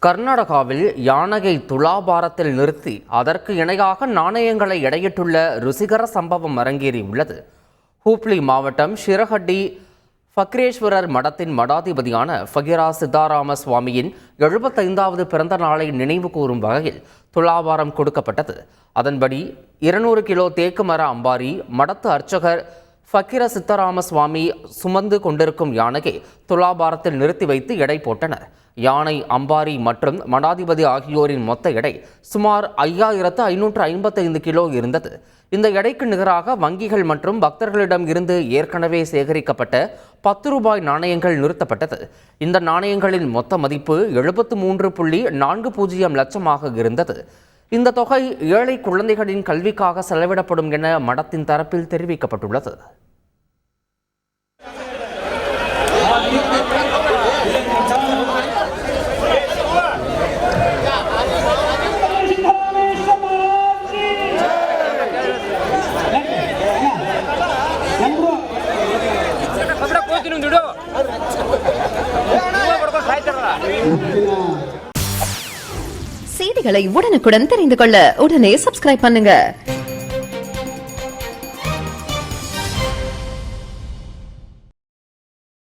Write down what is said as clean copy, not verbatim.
கர்நாடகாவில் யானையை துலாபாரத்தில் நிறுத்தி அதற்கு இணையாக நாணயங்களை எடையிட்டுள்ள ருசிகர சம்பவம் அரங்கேறியுள்ளது. ஹூப்ளி மாவட்டம் ஷிரஹட்டி ஃபக்ரேஸ்வரர் மடத்தின் மடாதிபதியான ஃபகிரா சித்தாராம சுவாமியின் 75வது பிறந்த நாளை நினைவு கூறும் வகையில் துலாபாரம் கொடுக்கப்பட்டது. அதன்படி 200 கிலோ தேக்கு மர அம்பாரி மடத்து அர்ச்சகர் ஃபக்கிர சித்தராம சுவாமி சுமந்து கொண்டிருக்கும் யானையை துலாபாரத்தில் நிறுத்தி வைத்து எடை போட்டனர். யானை, அம்பாரி மற்றும் மடாதிபதி ஆகியோரின் மொத்த எடை சுமார் 5555 கிலோ இருந்தது. இந்த எடைக்கு நிகராக வங்கிகள் மற்றும் பக்தர்களிடம் இருந்து ஏற்கனவே சேகரிக்கப்பட்ட 10 ரூபாய் நாணயங்கள் நிறுத்தப்பட்டது. இந்த நாணயங்களின் மொத்த மதிப்பு 73.40 லட்சமாக இருந்தது. இந்த தொகை ஏழை குழந்தைகளின் கல்விக்காக செலவிடப்படும் என மடத்தின் தரப்பில் தெரிவிக்கப்பட்டுள்ளது. செய்திகளை உடனுக்குடன் தெரிந்து கொள்ள உடனே சப்ஸ்கிரைப் பண்ணுங்க.